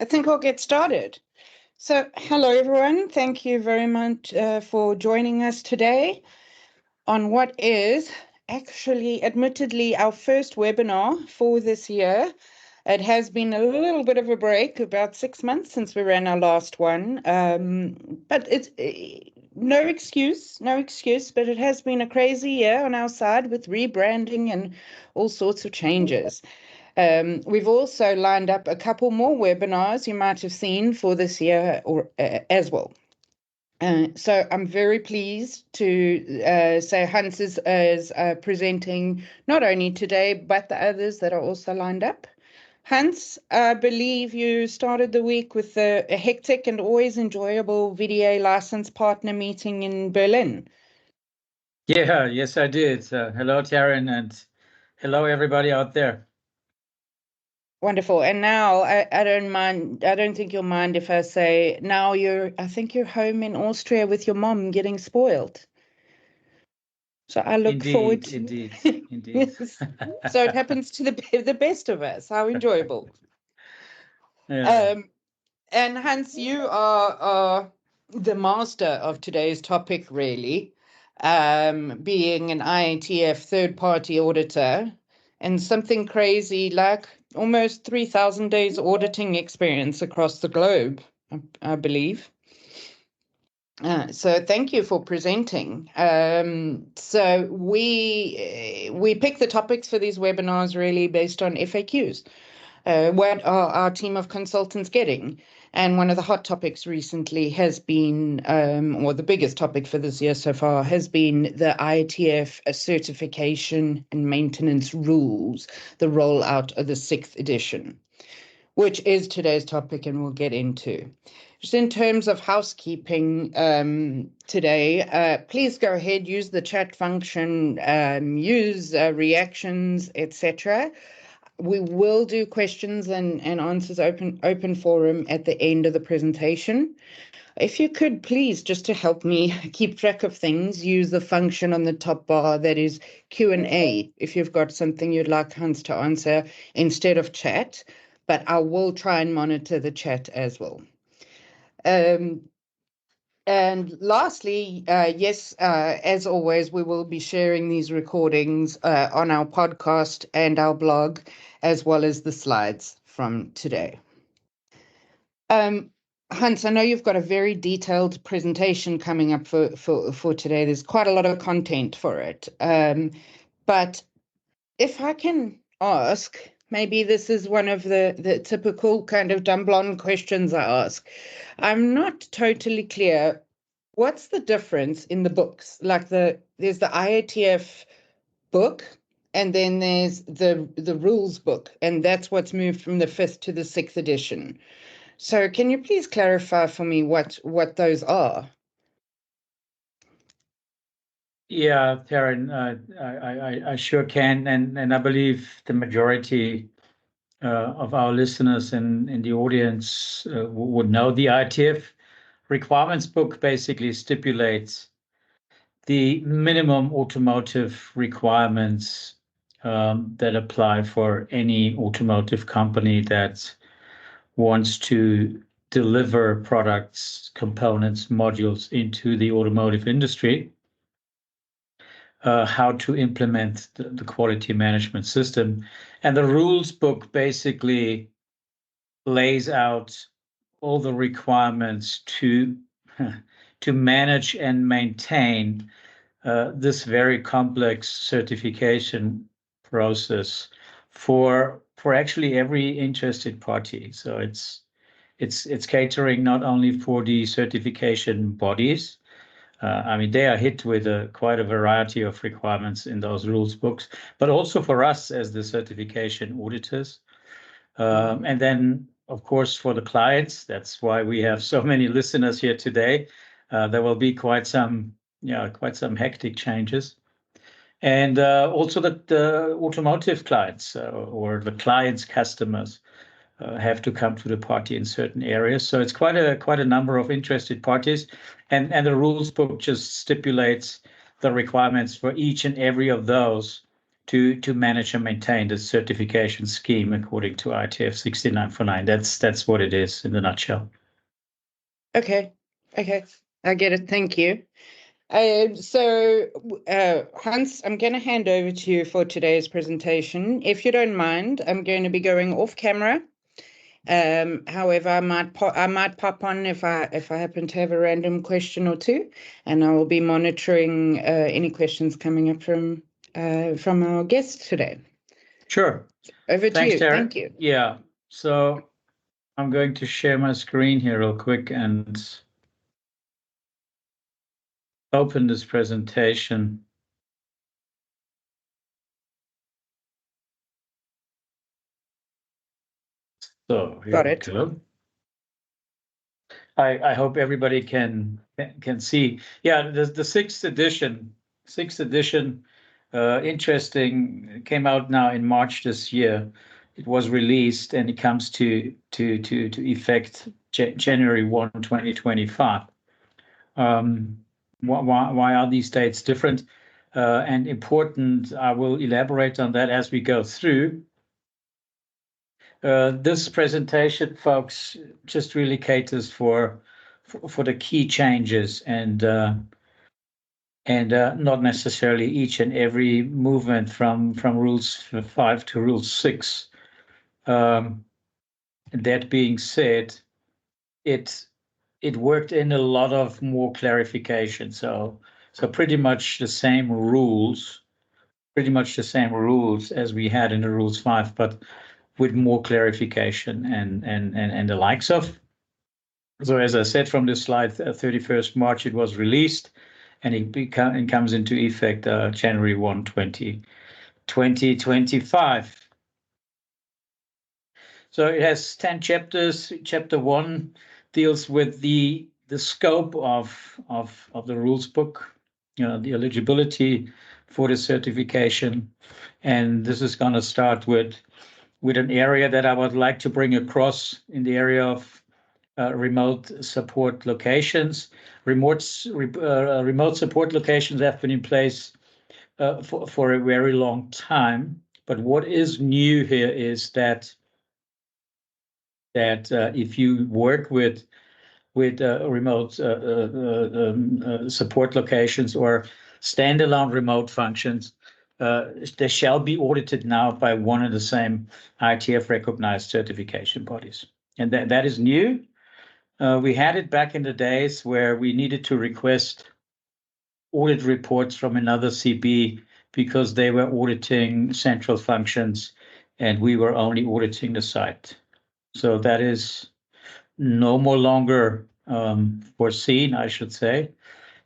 I think I'll get started. So, hello everyone. Thank you very much for joining us today on what is actually, admittedly, our first webinar for this year. It has been a little bit of a break, about 6 months since we ran our last one, but it's no excuse, but it has been a crazy year on our side with rebranding and all sorts of changes. We've also lined up a couple more webinars you might have seen for this year as well. So I'm very pleased to say Hans is presenting not only today, but the others that are also lined up. Hans, I believe you started the week with a hectic and always enjoyable VDA license partner meeting in Berlin. Yeah, yes, I did. Hello, Taryn, and hello, everybody out there. Wonderful. And now I don't mind. I don't think you'll mind if I say now I think you're home in Austria with your mom getting spoiled. So I look forward to Indeed. Yes. So it happens to the best of us. How enjoyable. Yeah. And Hans, you are the master of today's topic, really, being an IATF third-party auditor and something crazy like almost 3,000 days auditing experience across the globe, I believe. So thank you for presenting. So we pick the topics for these webinars really based on FAQs. What are our team of consultants getting? And one of the hot topics recently has been, or the biggest topic for this year so far, has been the IATF certification and maintenance rules, the rollout of the 6th edition, which is today's topic and we'll get into. Just in terms of housekeeping today, please go ahead, use the chat function, use reactions, etc. We will do questions and answers open forum at the end of the presentation. If you could please, just to help me keep track of things, use the function on the top bar that is Q&A if you've got something you'd like Hans to answer instead of chat, but I will try and monitor the chat as well. And lastly, yes, as always, we will be sharing these recordings on our podcast and our blog, as well as the slides from today. Hans, I know you've got a very detailed presentation coming up for today. There's quite a lot of content for it. But if I can ask, maybe this is one of the typical kind of dumb blonde questions I ask. I'm not totally clear. What's the difference in the books? Like there's the IATF book, and then there's the rules book, and that's what's moved from the 5th to the 6th edition. So can you please clarify for me what those are? Yeah, Taryn, I sure can, and I believe the majority of our listeners in the audience would know. The IATF requirements book basically stipulates the minimum automotive requirements that apply for any automotive company that wants to deliver products, components, modules into the automotive industry, how to implement the quality management system. And the rules book basically lays out all the requirements to manage and maintain this very complex certification process for actually every interested party. So it's catering not only for the certification bodies. I mean, they are hit with quite a variety of requirements in those rules books, but also for us as the certification auditors. And then, of course, for the clients, that's why we have so many listeners here today. There will be quite some hectic changes. And also the automotive clients or the clients' customers have to come to the party in certain areas. So it's quite a number of interested parties. And the rules book just stipulates the requirements for each and every of those to manage and maintain the certification scheme according to IATF 6949. That's what it is in a nutshell. Okay, I get it. Thank you. Hans, I'm going to hand over to you for today's presentation. If you don't mind, I'm going to be going off camera. However, I might pop on if I happen to have a random question or two, and I will be monitoring any questions coming up from our guests today. Sure. Over to Thanks, you. Tara. Thank you. Yeah. So I'm going to share my screen here real quick and open this presentation. So here we go. I hope everybody can see. Yeah, the sixth edition, interesting, came out now in March this year. It was released and it comes to effect January 1, 2025. Why are these dates different and important? I will elaborate on that as we go through. This presentation, folks, just really caters for the key changes and not necessarily each and every movement from rules 5 to rule 6. That being said, it worked in a lot of more clarification. So pretty much the same rules as we had in the rules 5, but with more clarification and the likes of. So as I said from this slide, 31st March it was released, and it comes into effect January 1, 2025. So it has 10 chapters. Chapter 1 deals with the scope of the rules book, the eligibility for the certification, and this is going to start with an area that I would like to bring across in the area of remote support locations. Remote support locations have been in place for a very long time. But what is new here is that if you work with remote support locations or standalone remote functions, they shall be audited now by one and the same IATF recognized certification bodies. And that is new. We had it back in the days where we needed to request audit reports from another CB because they were auditing central functions and we were only auditing the site. So that is no more longer foreseen, I should say,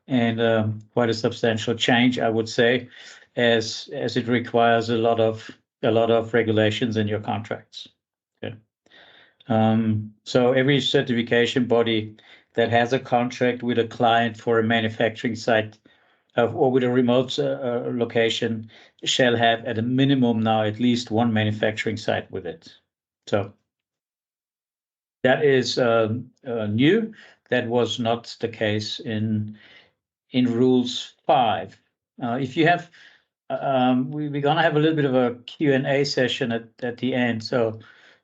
and quite a substantial change, I would say, as it requires a lot of regulations in your contracts. Okay. So every certification body that has a contract with a client for a manufacturing site or with a remote location shall have at a minimum now at least one manufacturing site with it. So that is new. That was not the case in rules 5. If you have, we're going to have a little bit of a Q&A session at the end. So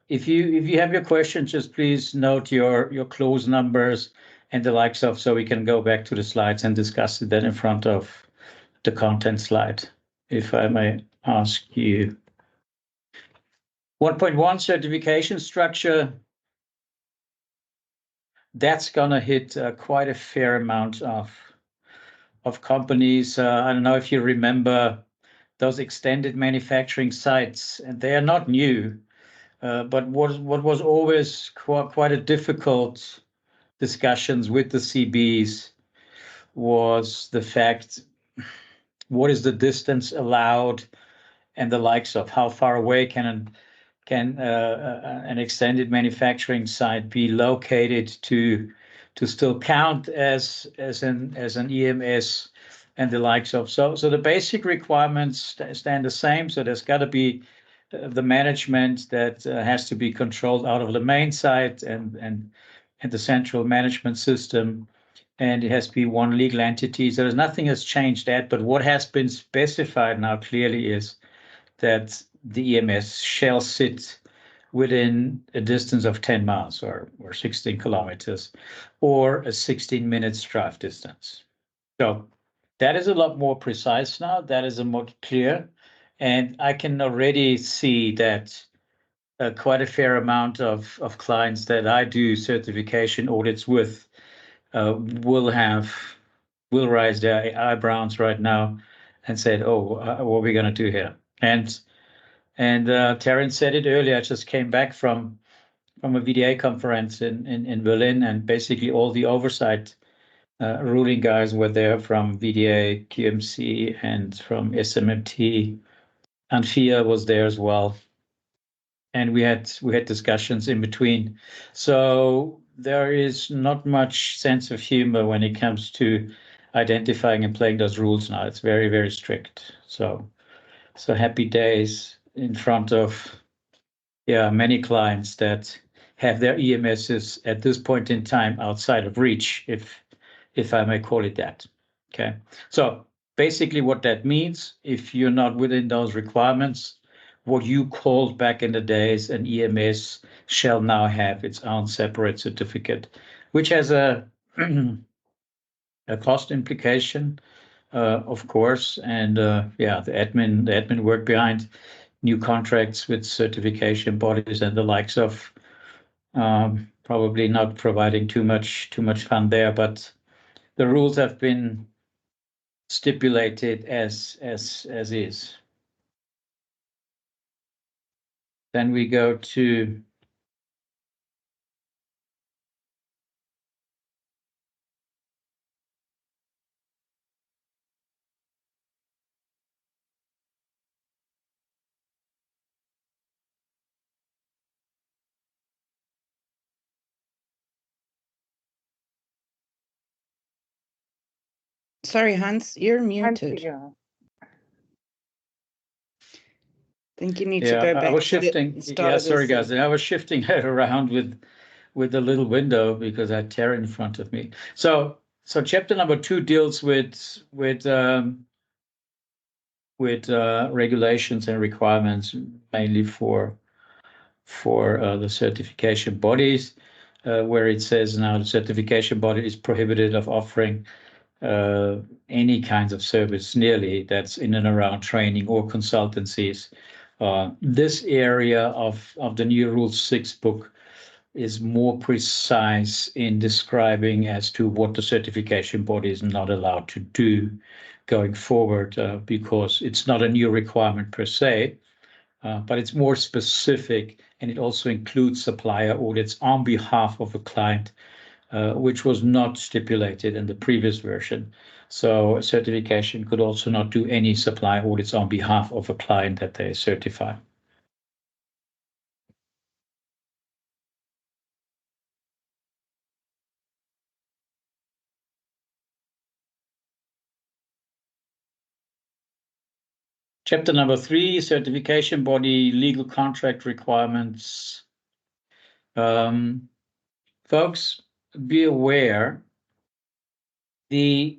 if you have your questions, just please note your clause numbers and the likes of, so we can go back to the slides and discuss it then in front of the content slide, if I may ask you. 1.1 certification structure. That's going to hit quite a fair amount of companies. I don't know if you remember those extended manufacturing sites, and they are not new, but what was always quite a difficult discussions with the CBs was the fact, what is the distance allowed and the likes of, how far away can an extended manufacturing site be located to still count as an EMS and the likes of. So the basic requirements stand the same. So there's got to be the management that has to be controlled out of the main site and the central management system, and it has to be one legal entity. So there's nothing has changed that, but what has been specified now clearly is that the EMS shall sit within a distance of 10 miles or 16 kilometers or a 16 minutes drive distance. So that is a lot more precise now. That is a more clear. And I can already see that quite a fair amount of clients that I do certification audits with will raise their eyebrows right now and said, "Oh, what are we going to do here?" And Terence said it earlier. I just came back from a VDA conference in Berlin, and basically all the oversight ruling guys were there from VDA, QMC, and from SMMT. And FIA was there as well. And we had discussions in between. So there is not much sense of humor when it comes to identifying and playing those rules now. It's very, very strict. So happy days in front of many clients that have their EMSs at this point in time outside of reach, if I may call it that. Okay. So basically what that means, if you're not within those requirements, what you called back in the days an EMS shall now have its own separate certificate, which has a cost implication, of course, and the admin work behind new contracts with certification bodies and the likes of probably not providing too much fun there, but the rules have been stipulated as is. Then we go to Sorry, Hans, you're muted. Yeah. I think you need to go back. I was shifting. Sorry, guys. I was shifting it around with the little window because I had Terry in front of me. So chapter number 2 deals with regulations and requirements mainly for the certification bodies, where it says now the certification body is prohibited of offering any kinds of service nearly that's in and around training or consultancies. This area of the new Rules 6 book is more precise in describing as to what the certification body is not allowed to do going forward, because it's not a new requirement per se, but it's more specific, and it also includes supplier audits on behalf of a client, which was not stipulated in the previous version. So a certification could also not do any supplier audits on behalf of a client that they certify. Chapter number 3, certification body, legal contract requirements. Folks, be aware, you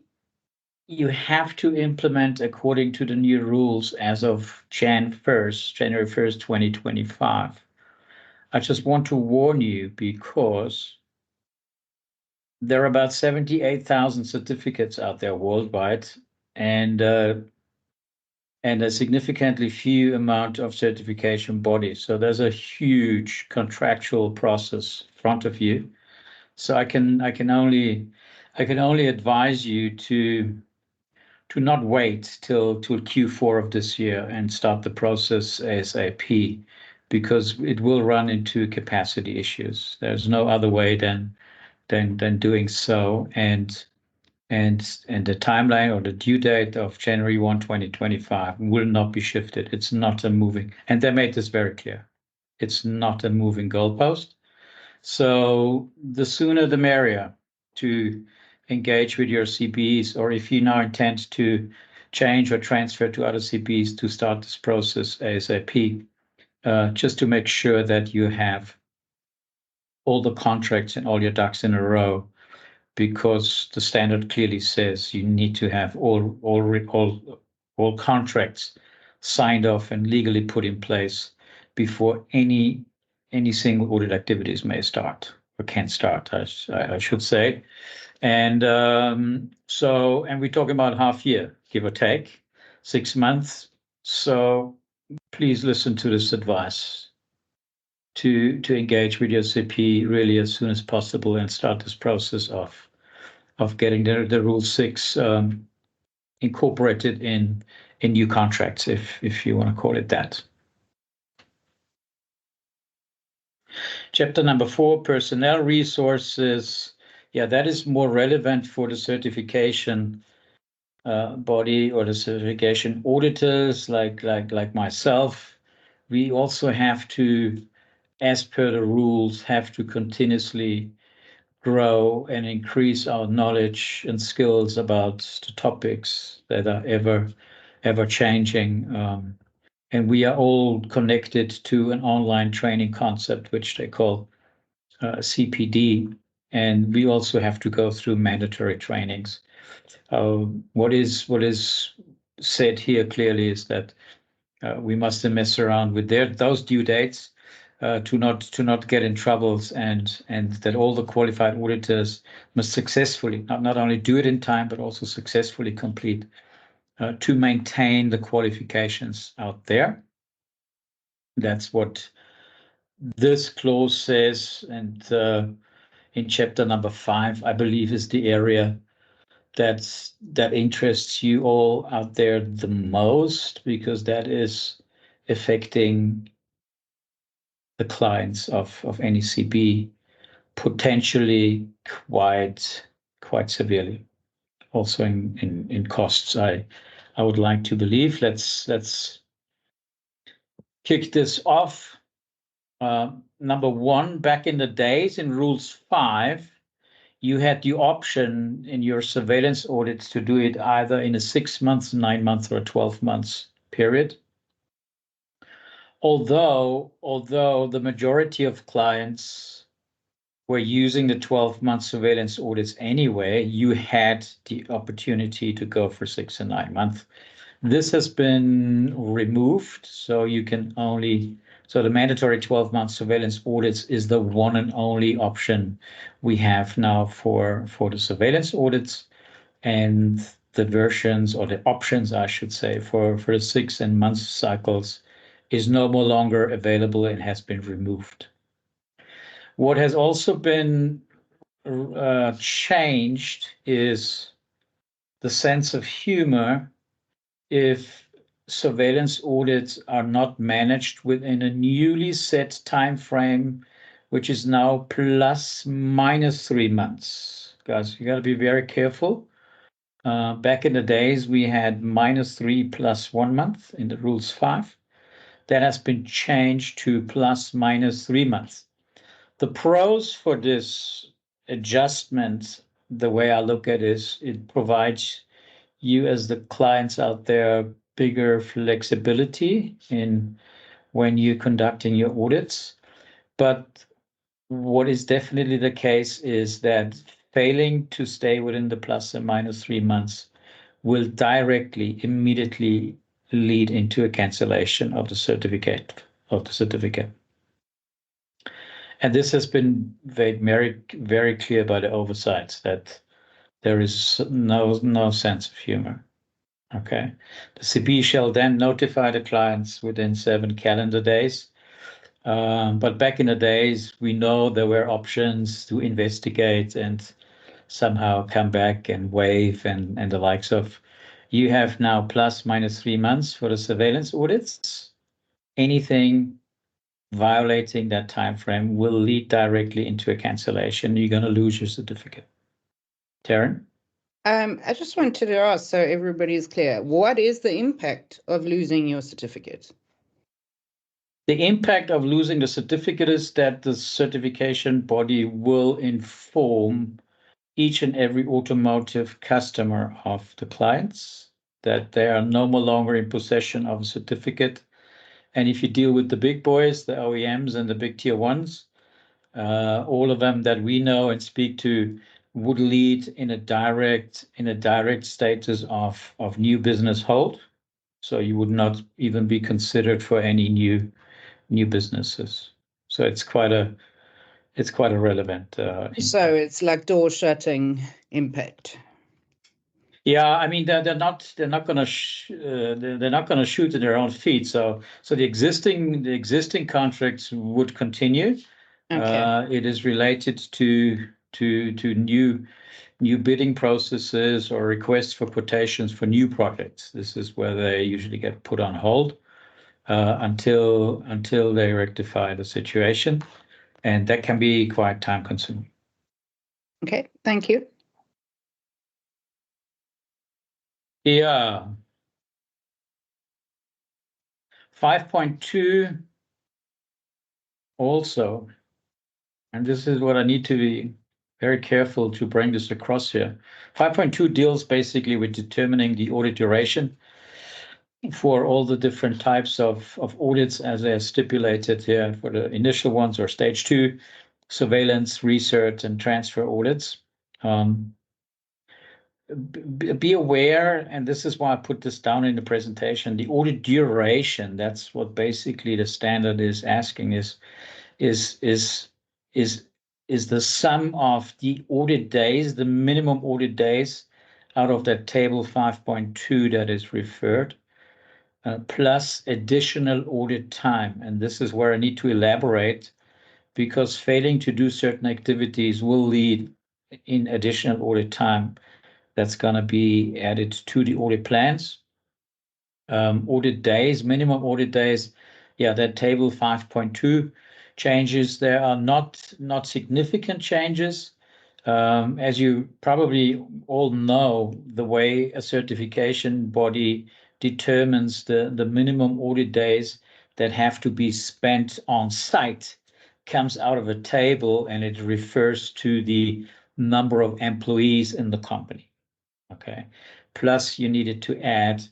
have to implement according to the new rules as of January 1st, 2025. I just want to warn you because there are about 78,000 certificates out there worldwide, and a significantly few amount of certification bodies. So there's a huge contractual process in front of you. So I can only advise you to not wait till Q4 of this year and start the process ASAP, because it will run into capacity issues. There's no other way than doing so, and the timeline or the due date of January 1, 2025 will not be shifted. It's not a moving, and they made this very clear. It's not a moving goalpost. So the sooner the merrier to engage with your CPEs, or if you now intend to change or transfer to other CPEs, to start this process ASAP, just to make sure that you have all the contracts and all your ducks in a row, because the standard clearly says you need to have all contracts signed off and legally put in place before any single audit activities may start or can start, I should say. And and we're talking about half year, give or take, 6 months. So please listen to this advice to engage with your CP really as soon as possible and start this process of getting the Rule 6 incorporated in new contracts, if you want to call it that. Chapter number 4, personnel resources. Yeah, that is more relevant for the certification body or the certification auditors like myself. We also have to, as per the rules, have to continuously grow and increase our knowledge and skills about the topics that are ever changing. And we are all connected to an online training concept, which they call CPD. And we also have to go through mandatory trainings. What is said here clearly is that we must mess around with those due dates to not get in troubles, and that all the qualified auditors must successfully not only do it in time but also successfully complete to maintain the qualifications out there. That's what this clause says, and in chapter number 5, I believe, is the area that interests you all out there the most, because that is affecting the clients of any CB potentially quite severely, also in costs. I would like to believe. Let's kick this off. Number 1, back in the days in Rules 5, you had the option in your surveillance audits to do it either in a 6 months, 9 months, or a 12 months period. Although the majority of clients were using the 12-month surveillance audits anyway, you had the opportunity to go for 6 and 9 months. This has been removed, so you can only. So the mandatory 12-month surveillance audits is the one and only option we have now for the surveillance audits, and the versions, or the options, I should say, for the 6 and month cycles is no more longer available and has been removed. What has also been changed is the sense of humor if surveillance audits are not managed within a newly set time frame, which is now plus minus 3 months. Guys, you got to be very careful. Back in the days, we had -3 plus 1 month in the Rules 5. That has been changed to plus minus 3 months. The pros for this adjustment, the way I look at it, is it provides you as the clients out there bigger flexibility in when you're conducting your audits. But what is definitely the case is that failing to stay within the plus and minus 3 months will directly, immediately lead into a cancellation of the certificate. And this has been made very, very clear by the oversights that there is no sense of humor. Okay. The CP shall then notify the clients within 7 calendar days. But back in the days, we know there were options to investigate and somehow come back and waive and the likes of. You have now plus minus 3 months for the surveillance audits. Anything violating that time frame will lead directly into a cancellation. You're going to lose your certificate. Taryn? I just wanted to ask, so everybody's clear, what is the impact of losing your certificate? The impact of losing the certificate is that the certification body will inform each and every automotive customer of the clients that they are no more longer in possession of a certificate. And if you deal with the big boys, the OEMs and the big tier ones, all of them that we know and speak to would lead in a direct status of new business hold. So you would not even be considered for any new businesses. So it's quite a relevant impact. So it's like door shutting impact. Yeah, I mean they're not going to they're not going to shoot in their own feet. So the existing contracts would continue. Okay. It is related to new bidding processes or requests for quotations for new projects. This is where they usually get put on hold until they rectify the situation, and that can be quite time consuming. Okay, thank you. Yeah. 5.2 also, and this is what I need to be very careful to bring this across here. 5.2 deals basically with determining the audit duration for all the different types of audits as they're stipulated here for the initial ones or stage 2, surveillance, research, and transfer audits. Be aware, and this is why I put this down in the presentation, the audit duration, that's what basically the standard is asking is the sum of the audit days, the minimum audit days out of that table 5.2 that is referred, plus additional audit time. And this is where I need to elaborate, because failing to do certain activities will lead in additional audit time that's going to be added to the audit plans. Audit days, minimum audit days, yeah, that table 5.2 changes. There are not significant changes. As you probably all know, the way a certification body determines the minimum audit days that have to be spent on site comes out of a table, and it refers to the number of employees in the company. Okay, plus you needed to add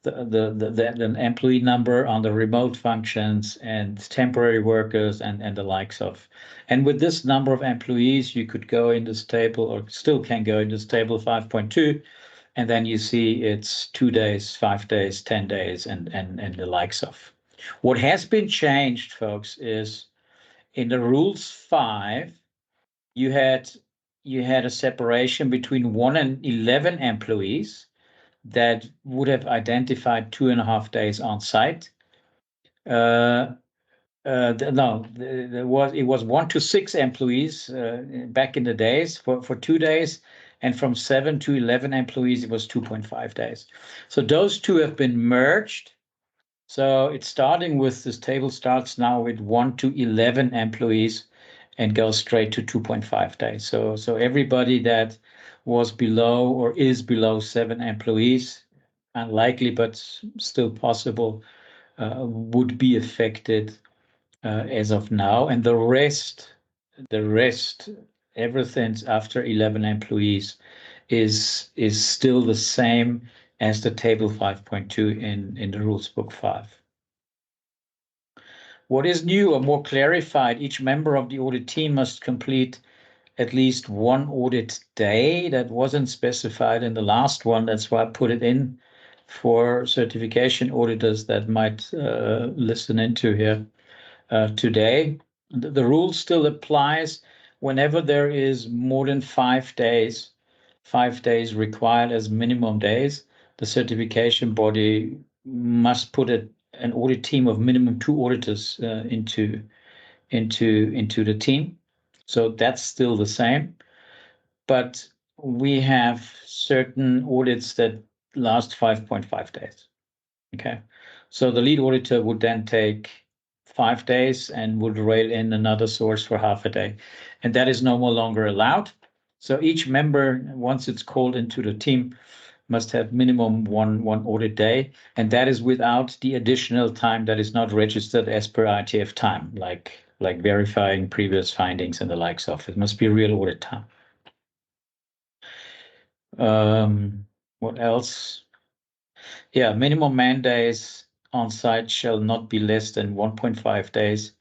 the employee number on the remote functions and temporary workers and the likes of. And with this number of employees, you could go in this table, or still can go in this table 5.2, and then you see it's 2 days, 5 days, 10 days, and the likes of. What has been changed, folks, is in the rules 5, you had a separation between 1 and 11 employees that would have identified 2.5 days on site. It was 1 to 6 employees back in the days for 2 days, and from 7 to 11 employees it was 2.5 days. So those two have been merged. So it's starting with, this table starts now with 1 to 11 employees and goes straight to 2.5 days. So everybody that was below or is below 7 employees, unlikely but still possible, would be affected as of now. And the rest, everything after 11 employees is still the same as the table 5.2 in the rules book 5. What is new or more clarified, each member of the audit team must complete at least 1 audit day. That wasn't specified in the last one. That's why I put it in for certification auditors that might listen into here today. The rule still applies whenever there is more than 5 days, 5 days required as minimum days. The certification body must put an audit team of minimum 2 auditors into the team. So that's still the same. But we have certain audits that last 5.5 days. Okay. So the lead auditor would then take 5 days and would rail in another source for half a day. And that is no longer allowed. So each member, once it's called into the team, must have minimum one audit day. And that is without the additional time that is not registered as per IATF time, like verifying previous findings and the likes of. It must be real audit time. What else? Yeah, minimum man days on site shall not be less than 1.5 days,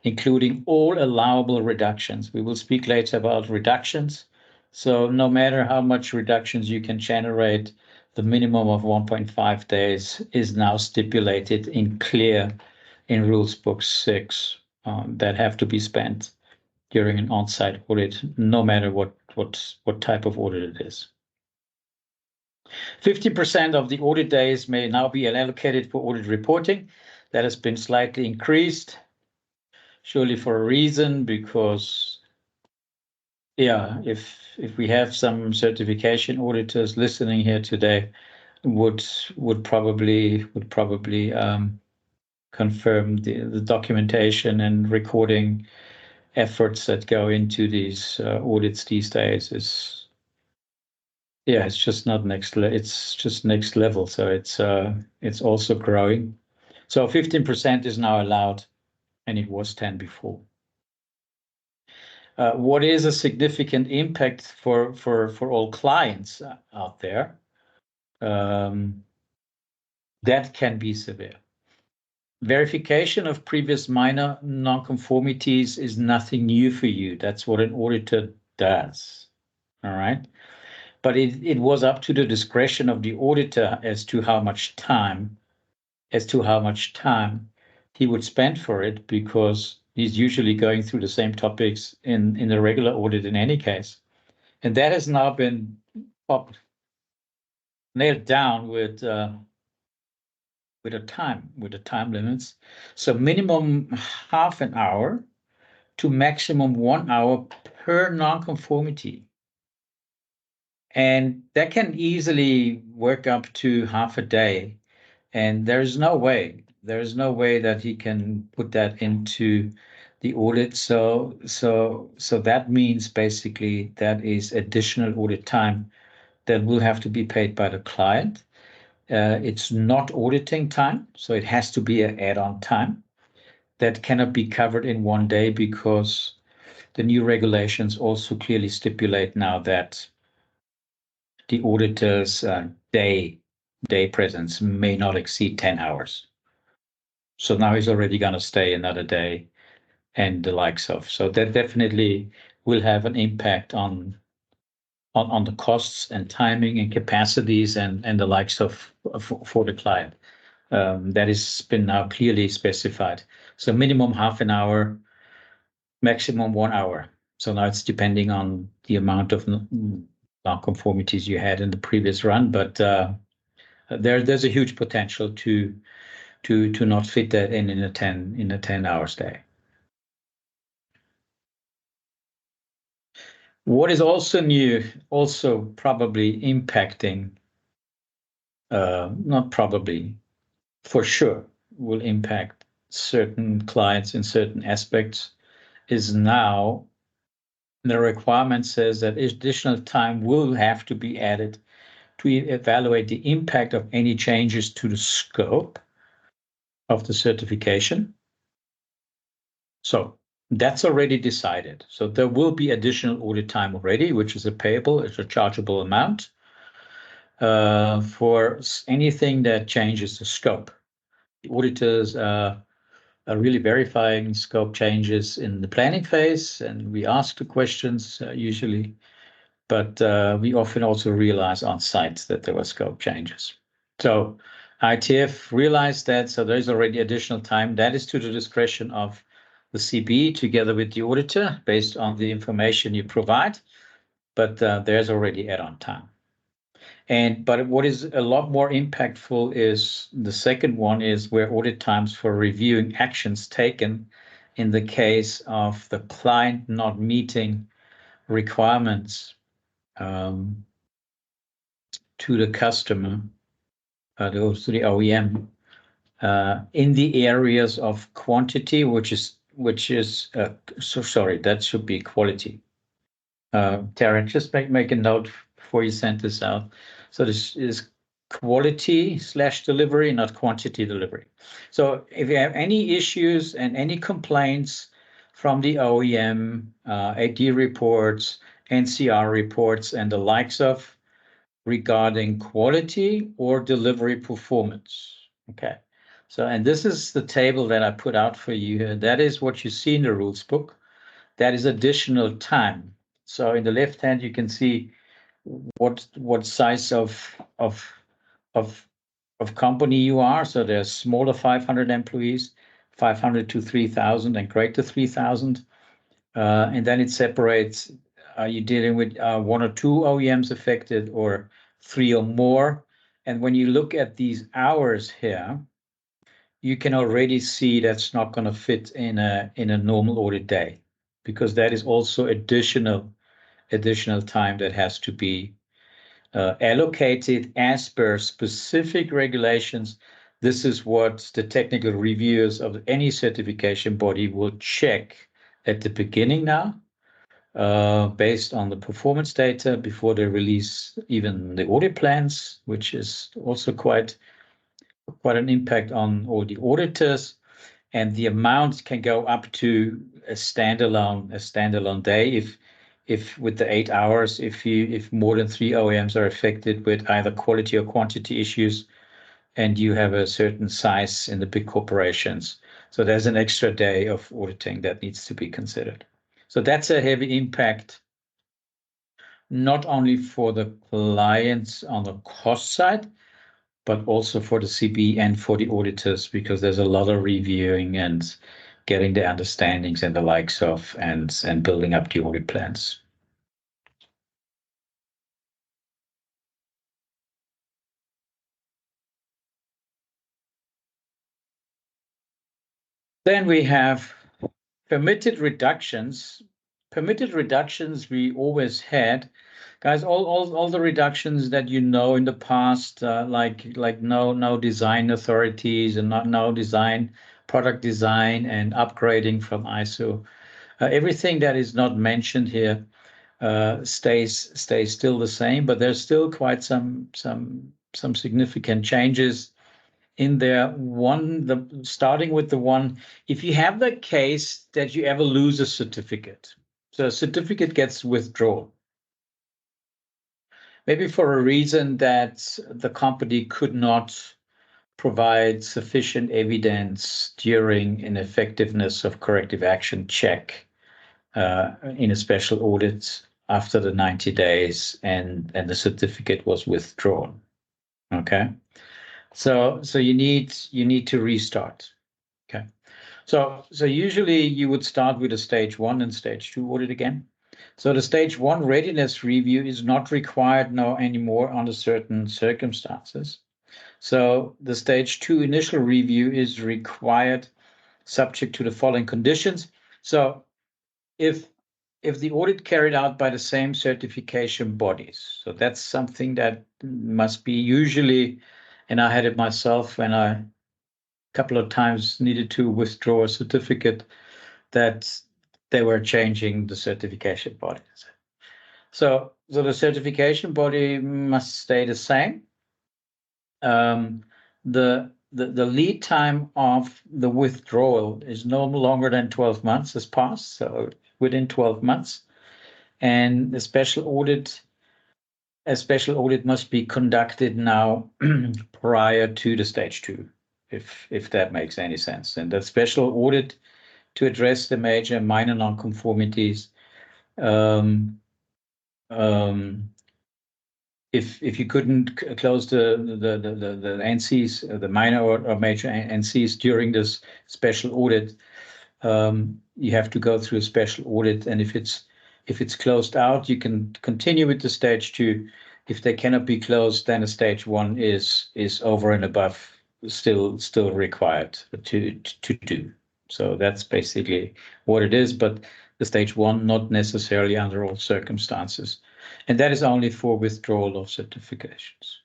including all allowable reductions. We will speak later about reductions. So no matter how much reductions you can generate the minimum of 1.5 days is now stipulated in clear in Rules Book 6 that have to be spent during an on-site audit, no matter what type of audit it is. 50% of the audit days may now be allocated for audit reporting. That has been slightly increased, surely for a reason, because if we have some certification auditors listening here today, would probably confirm the documentation and recording efforts that go into these audits these days is, it's just not it's just next level. So it's also growing. So 15% is now allowed, and it was 10 before. What is a significant impact for all clients out there? That can be severe. Verification of previous minor nonconformities is nothing new for you. That's what an auditor does. All right. But it was up to the discretion of the auditor as to how much time he would spend for it, because he's usually going through the same topics in the regular audit in any case. And that has now been nailed down with the time limits. So minimum half an hour to maximum 1 hour per nonconformity. And that can easily work up to half a day. And there's no way that he can put that into the audit. So that means basically that is additional audit time that will have to be paid by the client. It's not auditing time, so it has to be an add-on time that cannot be covered in one day, because the new regulations also clearly stipulate now that the auditor's day presence may not exceed 10 hours. So now he's already going to stay another day and the likes of. So that definitely will have an impact on the costs and timing and capacities and the likes of for the client. That has been now clearly specified. So minimum half an hour, maximum 1 hour. So now it's depending on the amount of nonconformities you had in the previous run, but there's a huge potential to not fit that in a 10 hours day. What is also new, also probably impacting, not probably, for sure will impact certain clients in certain aspects, is now the requirement says that additional time will have to be added to evaluate the impact of any changes to the scope of the certification. So that's already decided. So there will be additional audit time already, which is it's a chargeable amount for anything that changes the scope. The auditors are really verifying scope changes in the planning phase, and we ask the questions usually, but we often also realize on site that there were scope changes. So IATF realized that, so there's already additional time. That is to the discretion of the CB together with the auditor based on the information you provide, but there's already add-on time. But what is a lot more impactful is the second one, is where audit times for reviewing actions taken in the case of the client not meeting requirements to the customer, to the OEM, in the areas of quantity, which is that should be quality. Taryn, just make a note before you send this out. So this is quality/delivery, not quantity delivery. So if you have any issues and any complaints from the OEM, AD reports, NCR reports, and the likes of regarding quality or delivery performance. Okay. So, and this is the table that I put out for you here. That is what you see in the rules book. That is additional time. So in the left hand, you can see what size of company you are. So there's smaller 500 employees, 500 to 3,000, and greater 3,000. And then it separates, are you dealing with 1 or 2 OEMs affected, or 3 or more? And when you look at these hours here, you can already see that's not going to fit in a normal audit day, because that is also additional time that has to be allocated as per specific regulations. This is what the technical reviewers of any certification body will check at the beginning now, based on the performance data before they release even the audit plans, which is also quite an impact on all the auditors. And the amount can go up to a standalone day if with the 8 hours, if more than 3 OEMs are affected with either quality or quantity issues, and you have a certain size in the big corporations. So there's an extra day of auditing that needs to be considered. So that's a heavy impact, not only for the clients on the cost side, but also for the CB and for the auditors, because there's a lot of reviewing and getting the understandings and the likes of, and building up the audit plans. Then we have permitted reductions. Permitted reductions we always had, guys. All the reductions that you know in the past, like no design authorities and no design, product design and upgrading from ISO. Everything that is not mentioned here stays still the same, but there's still quite some significant changes in there. Starting with the one, if you have the case that you ever lose a certificate, so a certificate gets withdrawn, maybe for a reason that the company could not provide sufficient evidence during an effectiveness of corrective action check in a special audit after the 90 days, and the certificate was withdrawn. Okay. So you need to restart. Okay. So usually you would start with a stage 1 and stage 2 audit again. So the stage 1 readiness review is not required now anymore under certain circumstances. So the stage 2 initial review is required subject to the following conditions. So if the audit carried out by the same certification bodies, so that's something that must be usually, and I had it myself when I a couple of times needed to withdraw a certificate, that they were changing the certification bodies. So the certification body must stay the same. The lead time of the withdrawal is no longer than 12 months has passed, so within 12 months. And a special audit must be conducted now prior to the stage 2, if that makes any sense. And that special audit to address the major and minor nonconformities. If you couldn't close the NCs, the minor or major NCs during this special audit, you have to go through a special audit. And if it's closed out, you can continue with the stage 2. If they cannot be closed, then a stage 1 is over and above still required to do. So that's basically what it is. But the stage 1, not necessarily under all circumstances. And that is only for withdrawal of certifications.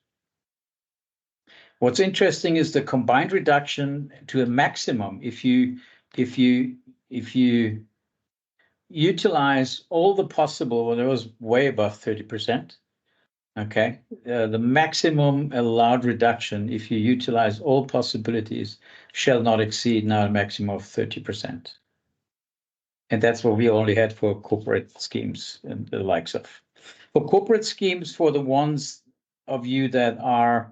What's interesting is the combined reduction to a maximum. If you utilize all the possible, well, there was way above 30%. Okay, the maximum allowed reduction, if you utilize all possibilities, shall not exceed now a maximum of 30%. And that's what we only had for corporate schemes and the likes of. For corporate schemes, for the ones of you that are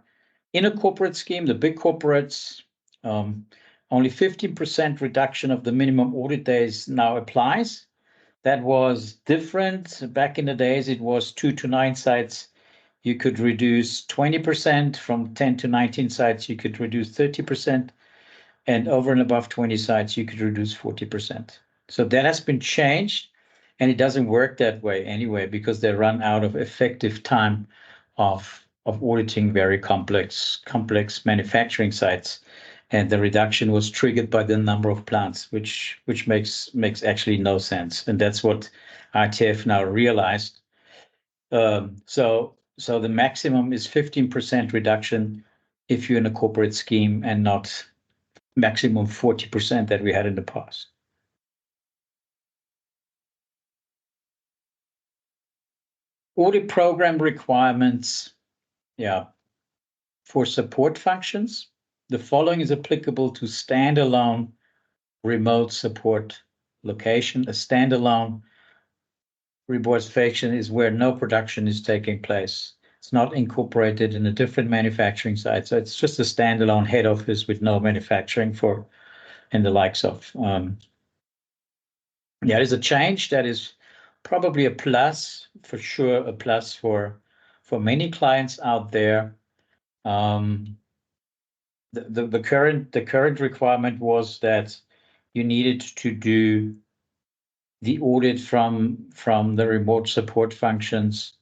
in a corporate scheme, the big corporates, only 15% reduction of the minimum audit days now applies. That was different. Back in the days, it was 2 to 9 sites you could reduce 20%. From 10 to 19 sites, you could reduce 30%. And over and above 20 sites, you could reduce 40%. So that has been changed, and it doesn't work that way anyway, because they run out of effective time of auditing very complex manufacturing sites. And the reduction was triggered by the number of plants, which makes actually no sense. And that's what IATF now realized. So the maximum is 15% reduction if you're in a corporate scheme, and not maximum 40% that we had in the past. Audit program requirements, for support functions. The following is applicable to standalone remote support location. A standalone remote function is where no production is taking place. It's not incorporated in a different manufacturing site. So it's just a standalone head office with no manufacturing and the likes of. It is a change that is probably a plus, for sure, a plus for many clients out there. The current requirement was that you needed to do the audit from the remote support functions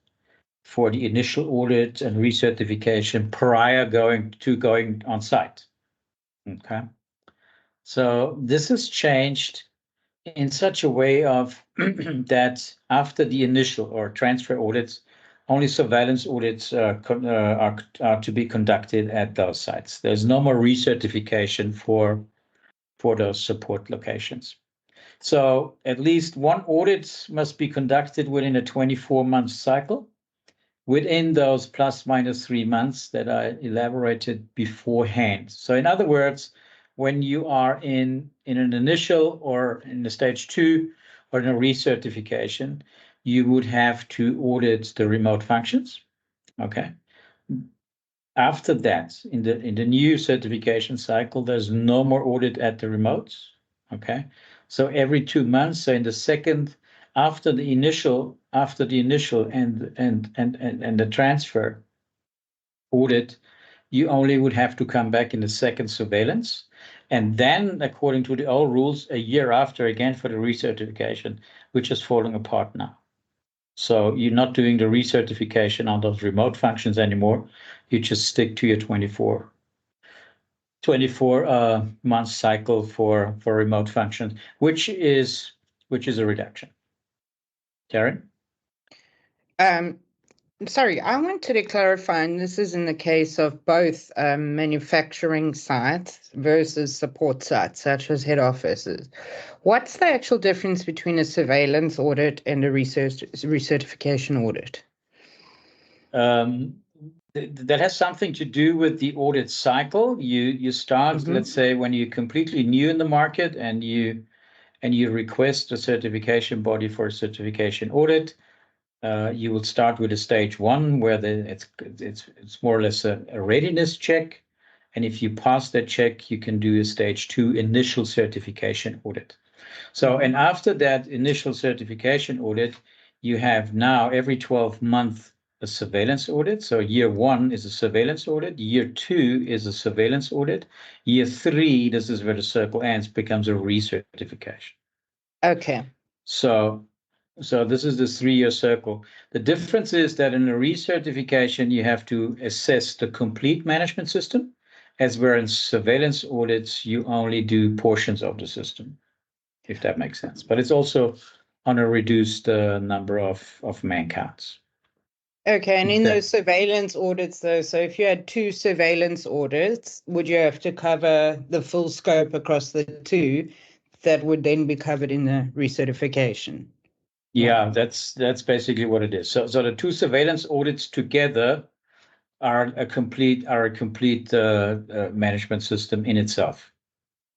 for the initial audit and recertification prior going on site. Okay, so this has changed in such a way of that after the initial or transfer audits, only surveillance audits are to be conducted at those sites. There's no more recertification for those support locations. So at least one audit must be conducted within a 24-month cycle, within those plus minus 3 months that I elaborated beforehand. So in other words, when you are in an initial or in the stage 2 or in a recertification, you would have to audit the remote functions. Okay. After that, in the new certification cycle, there's no more audit at the remotes. Okay. So every 2 months, so in the second, after the initial and the transfer audit, you only would have to come back in the second surveillance. And then, according to the old rules, a year after, again for the recertification, which is falling apart now. So you're not doing the recertification on those remote functions anymore. You just stick to your 24 month cycle for remote functions, which is a reduction. Karen? Sorry, I wanted to clarify, and this is in the case of both manufacturing sites versus support sites, such as head offices. What's the actual difference between a surveillance audit and a recertification audit? That has something to do with the audit cycle. You start, let's say, when you're completely new in the market and you request a certification body for a certification audit. You will start with a stage 1 where it's more or less a readiness check, and if you pass that check, you can do a stage 2 initial certification audit. So, and after that initial certification audit, you have now every 12 months a surveillance audit. So year 1 is a surveillance audit, year 2 is a surveillance audit, year 3, this is where the circle ends, becomes a recertification. Okay. So this is the 3-year circle. The difference is that in a recertification, you have to assess the complete management system, as where in surveillance audits, you only do portions of the system, if that makes sense. But it's also on a reduced number of man counts. Okay, and in those surveillance audits, though, so if you had 2 surveillance audits, would you have to cover the full scope across the 2 that would then be covered in the recertification? Yeah, that's basically what it is. So the 2 surveillance audits together are a complete management system in itself.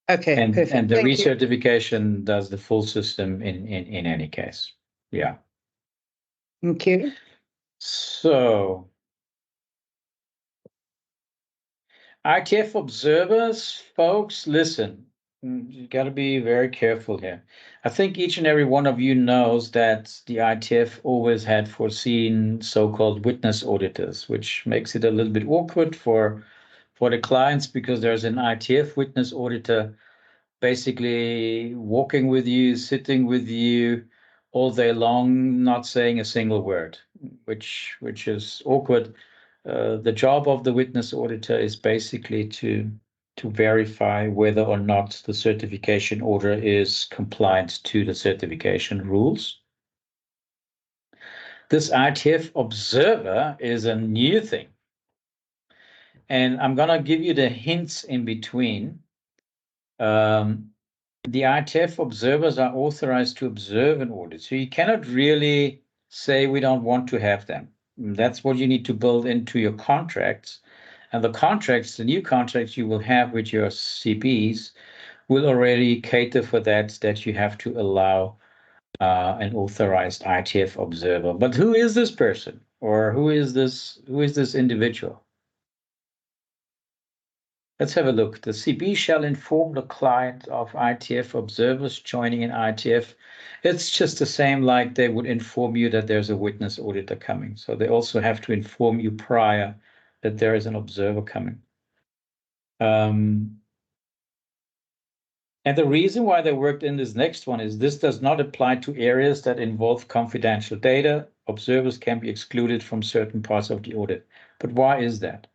Okay, perfect. And the recertification does the full system in any case. Yeah. Thank you. So IATF observers, folks, listen. You got to be very careful here. I think each and every one of you knows that the ITF always had foreseen so-called witness auditors, which makes it a little bit awkward for the clients because there's an ITF witness auditor basically walking with you, sitting with you all day long, not saying a single word, which is awkward. The job of the witness auditor is basically to verify whether or not the certification order is compliant to the certification rules. This ITF observer is a new thing. And I'm going to give you the hints in between. The IATF observers are authorized to observe an audit. So you cannot really say we don't want to have them. That's what you need to build into your contracts. And the contracts, the new contracts you will have with your CPs will already cater for that you have to allow an authorized IATF observer. But who is this person? Or who is this individual? Let's have a look. The CB shall inform the client of ITF observers joining in ITF. It's just the same like they would inform you that there's a witness auditor coming. So they also have to inform you prior that there is an observer coming. And the reason why they worked in this next one is this does not apply to areas that involve confidential data. Observers can be excluded from certain parts of the audit. But why is that?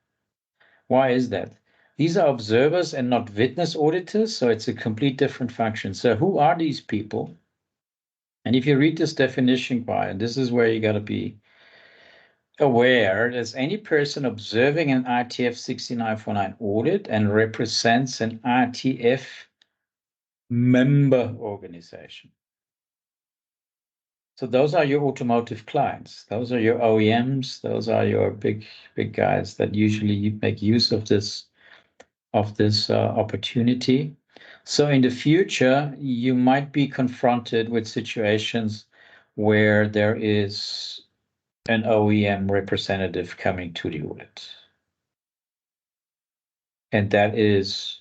Why is that? These are observers and not witness auditors, so it's a complete different function. So who are these people? And if you read this definition by, and this is where you got to be aware, as any person observing an ITF 6949 audit and represents an ITF member organization. So those are your automotive clients. Those are your OEMs. Those are your big guys that usually make use of this opportunity. So in the future, you might be confronted with situations where there is an OEM representative coming to the audit. And that is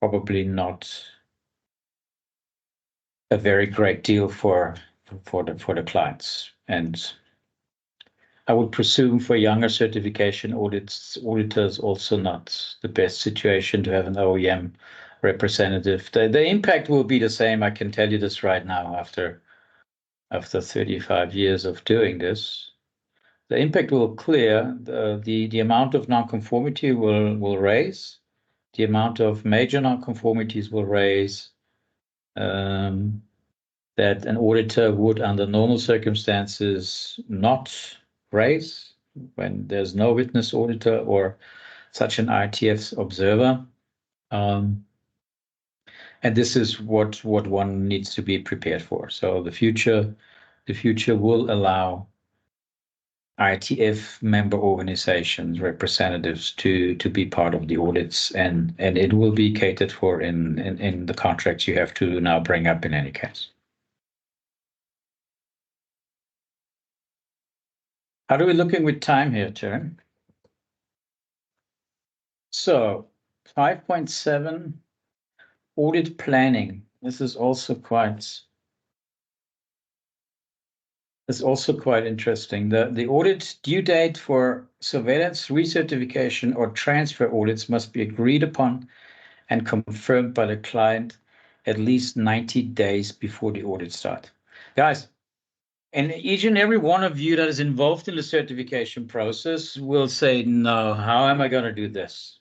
probably not a very great deal for the clients. And I would presume for younger certification auditors also not the best situation to have an OEM representative. The impact will be the same. I can tell you this right now after 35 years of doing this. The impact will clear. The amount of nonconformity will raise. The amount of major nonconformities will raise. That an auditor would, under normal circumstances, not raise when there's no witness auditor or such an ITF observer. And this is what one needs to be prepared for. So the future will allow ITF member organizations, representatives to be part of the audits, and it will be catered for in the contracts you have to now bring up in any case. How are we looking with time here, Sharon? So 5.7, audit planning. This is also quite interesting. The audit due date for surveillance, recertification, or transfer audits must be agreed upon and confirmed by the client at least 90 days before the audit start. Guys, and each and every one of you that is involved in the certification process will say, no, how am I going to do this?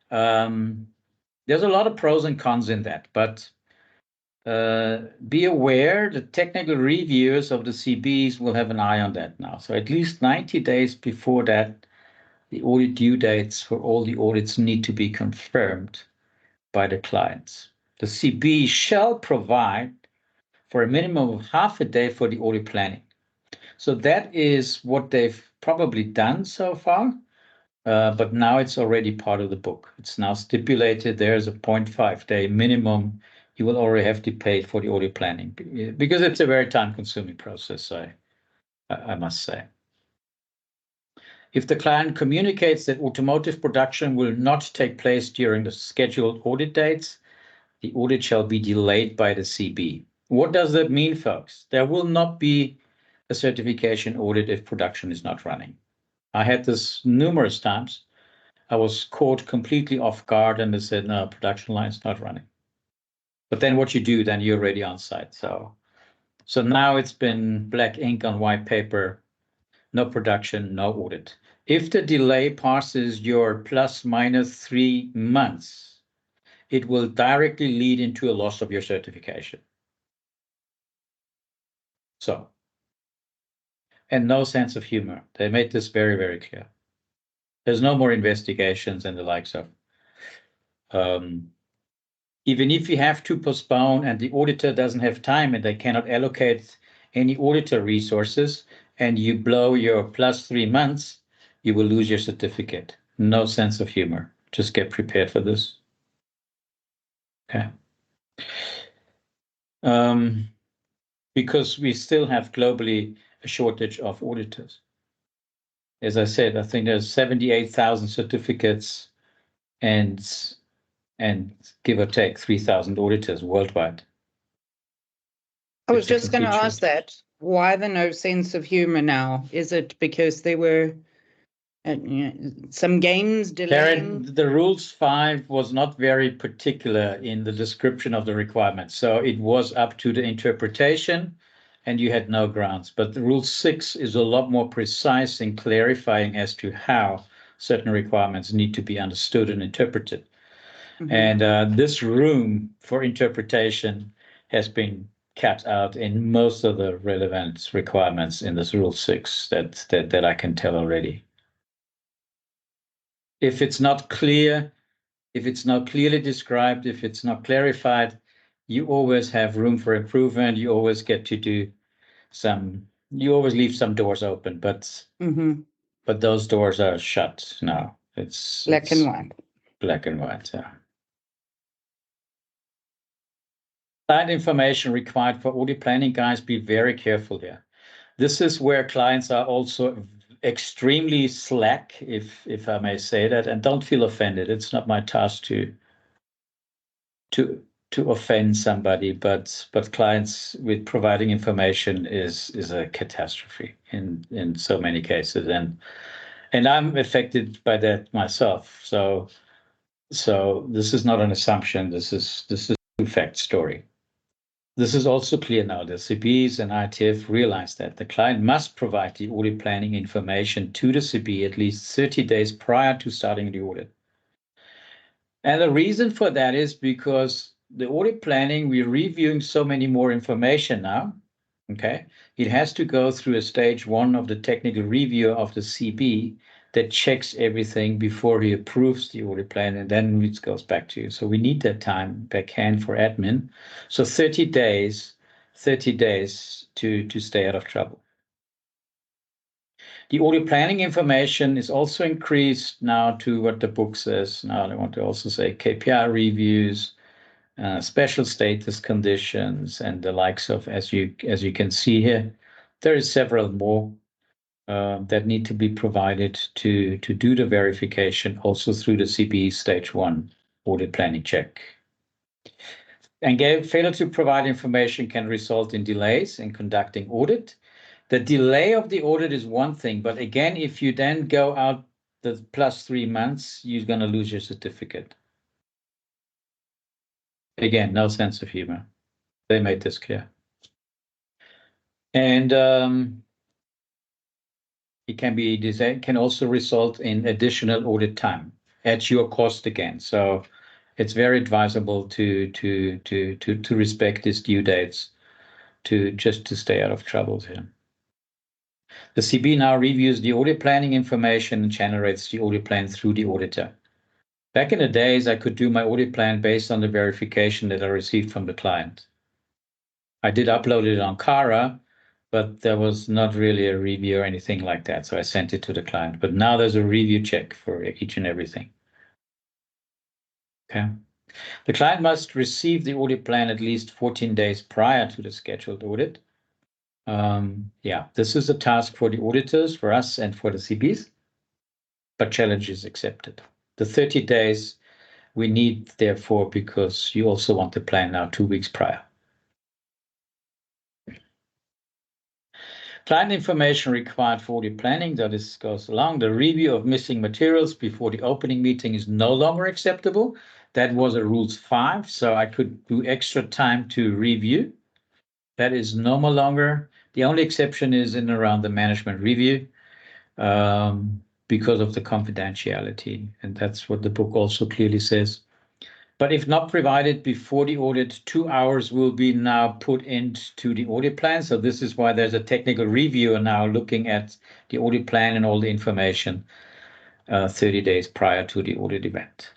There's a lot of pros and cons in that, but be aware the technical reviewers of the CBs will have an eye on that now. So at least 90 days before that, the audit due dates for all the audits need to be confirmed by the clients. The CB shall provide for a minimum of half a day for the audit planning. So that is what they've probably done so far, but now it's already part of the book. It's now stipulated there's a 0.5 day minimum. You will already have to pay for the audit planning because it's a very time-consuming process, I must say. If the client communicates that automotive production will not take place during the scheduled audit dates, the audit shall be delayed by the CB. What does that mean, folks? There will not be a certification audit if production is not running. I had this numerous times. I was caught completely off guard and they said, no, production line is not running. But then what you do, then you're already on site. So now it's been black ink on white paper, no production, no audit. If the delay passes your ±3 months, it will directly lead into a loss of your certification. So, and no sense of humor. They made this very, very clear. There's no more investigations and the likes of. Even if you have to postpone and the auditor doesn't have time and they cannot allocate any auditor resources and you blow your +3 months, you will lose your certificate. No sense of humor. Just get prepared for this. Okay. Because we still have globally a shortage of auditors. As I said, I think there's 78,000 certificates and give or take 3,000 auditors worldwide. I was just going to ask that. Why the no sense of humor now? Is it because there were some games delaying? The rules 5 was not very particular in the description of the requirements. So it was up to the interpretation and you had no grounds. But the rule 6 is a lot more precise in clarifying as to how certain requirements need to be understood and interpreted. Mm-hmm. And this room for interpretation has been cut out in most of the relevant requirements in this rule 6 that I can tell already. If it's not clear, if it's not clearly described, if it's not clarified, you always have room for improvement. You always get to do you always leave some doors open, but those doors are shut now. It's black and white. Black and white, yeah. Client information required for audit planning, guys, be very careful here. This is where clients are also extremely slack, if I may say that, and don't feel offended. It's not my task to offend somebody, but clients with providing information is a catastrophe in so many cases, and I'm affected by that myself. So this is not an assumption. This is a fact story. This is also clear now. The CBs and IATF realize that the client must provide the audit planning information to the CB at least 30 days prior to starting the audit. And the reason for that is because the audit planning, we're reviewing so many more information now. Okay, it has to go through a stage 1 of the technical review of the CB that checks everything before he approves the audit plan, and then it goes back to you. So we need that time backhand for admin. So 30 days to stay out of trouble. The audit planning information is also increased now to what the book says. Now I want to also say KPI reviews, special status conditions, and the likes of, as you can see here, there is several more that need to be provided to do the verification also through the CB stage 1 audit planning check. And failure to provide information can result in delays in conducting audit. The delay of the audit is one thing, but again, if you then go out the +3 months, you're going to lose your certificate. Again, no sense of humor. They made this clear. And it can also result in additional audit time at your cost again. So it's very advisable to respect these due dates to stay out of troubles here. The CB now reviews the audit planning information and generates the audit plan through the auditor. Back in the days, I could do my audit plan based on the verification that I received from the client. I did upload it on Cara, but there was not really a review or anything like that. So I sent it to the client. But now there's a review check for each and everything. Okay. The client must receive the audit plan at least 14 days prior to the scheduled audit. Yeah, this is a task for the auditors, for us, and for the CBs. but challenge is accepted. The 30 days we need, therefore, because you also want the plan now 2 weeks prior. Client information required for audit planning, that is, goes along. The review of missing materials before the opening meeting is no longer acceptable. That was a rules 5, so I could do extra time to review. That is no longer. The only exception is in around the management review because of the confidentiality, and that's what the book also clearly says. But if not provided before the audit, 2 hours will be now put into the audit plan. So this is why there's a technical reviewer now looking at the audit plan and all the information 30 days prior to the audit event.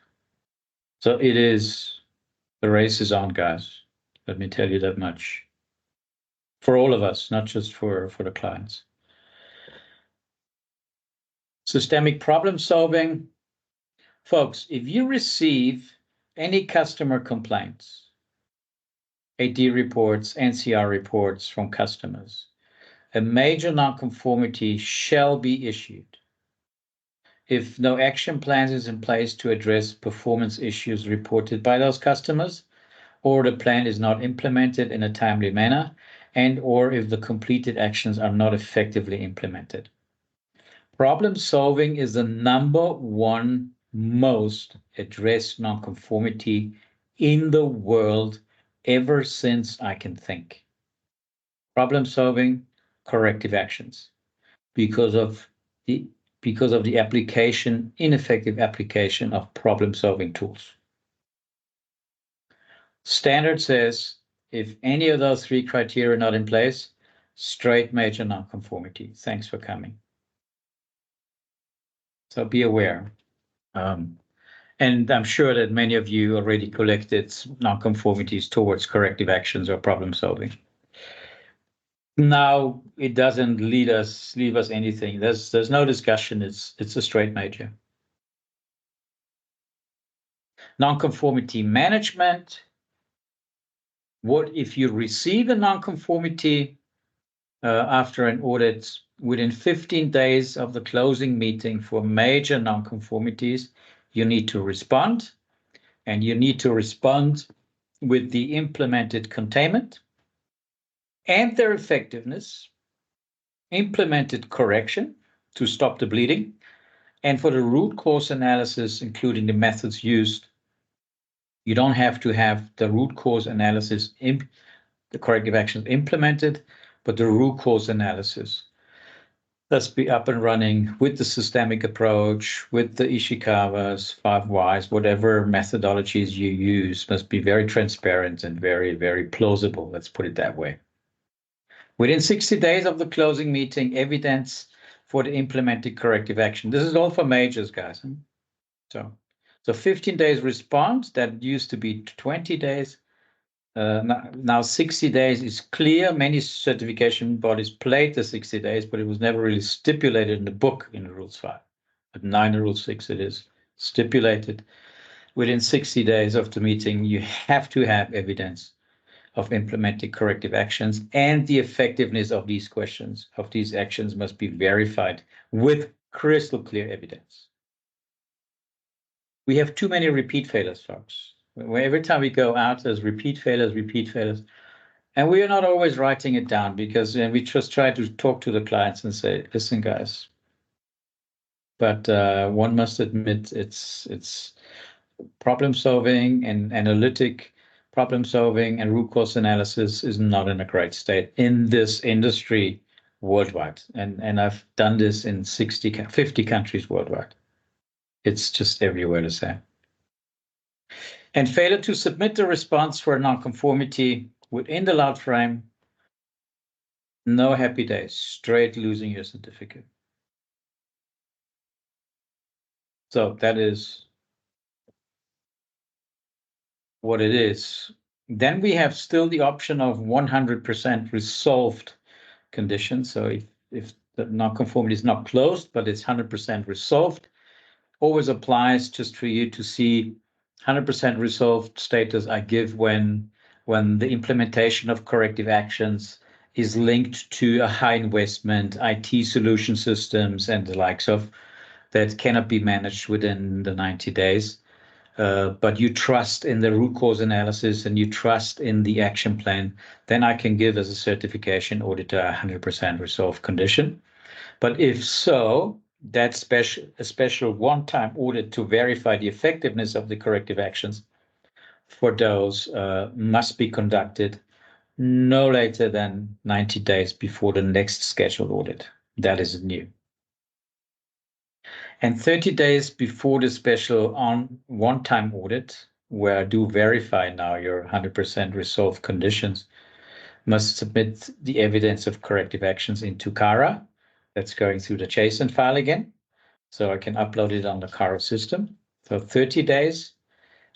So it is, the race is on, guys. Let me tell you that much. For all of us, not just for the clients. Systemic problem solving. Folks, if you receive any customer complaints, AD reports, NCR reports from customers, a major nonconformity shall be issued. If no action plan is in place to address performance issues reported by those customers, or the plan is not implemented in a timely manner, and or if the completed actions are not effectively implemented. Problem solving is the #1 most addressed nonconformity in the world ever since I can think. Problem solving, corrective actions, because of the application, ineffective application of problem solving tools. Standard says if any of those 3 criteria are not in place, straight major nonconformity. Thanks for coming. So be aware. And I'm sure that many of you already collected nonconformities towards corrective actions or problem solving. Now it doesn't leave us anything. There's no discussion. It's a straight major. Nonconformity management. What if you receive a nonconformity after an audit within 15 days of the closing meeting for major nonconformities? You need to respond, and you need to respond with the implemented containment and their effectiveness, implemented correction to stop the bleeding, and for the root cause analysis, including the methods used. You don't have to have the root cause analysis, the corrective actions implemented, but the root cause analysis. Let's be up and running with the systemic approach, with the Ishikawas, 5 whys, whatever methodologies you use must be very transparent and very, very plausible. Let's put it that way. Within 60 days of the closing meeting, evidence for the implemented corrective action. This is all for majors, guys. So 15 days response, that used to be 20 days. Now 60 days is clear. Many certification bodies played the 60 days, but it was never really stipulated in the book in Rules 5. But 9 and Rule 6 it is stipulated. Within 60 days of the meeting, you have to have evidence of implementing corrective actions, and the effectiveness of these questions, of these actions, must be verified with crystal clear evidence. We have too many repeat failures, folks. Every time we go out, there's repeat failures, and we are not always writing it down because we just try to talk to the clients and say, listen, guys. But one must admit it's problem solving and analytic problem solving and root cause analysis is not in a great state in this industry worldwide. And I've done this in 50 countries worldwide. It's just everywhere the same. And failure to submit the response for a nonconformity within the allowed frame, no happy days, straight losing your certificate. So that is what it is. Then we have still the option of 100% resolved conditions. So if the nonconformity is not closed, but it's 100% resolved, always applies just for you to see 100% resolved status I give when the implementation of corrective actions is linked to a high investment IT solution systems and the likes of that cannot be managed within the 90 days. But you trust in the root cause analysis and you trust in the action plan, then I can give as a certification auditor a 100% resolved condition. But if so, that a special one-time audit to verify the effectiveness of the corrective actions for those must be conducted no later than 90 days before the next scheduled audit. That is new. And 30 days before the special one-time audit, where I do verify now your 100% resolved conditions, must submit the evidence of corrective actions into CARA. That's going through the JSON file again. So I can upload it on the CARA system. So 30 days.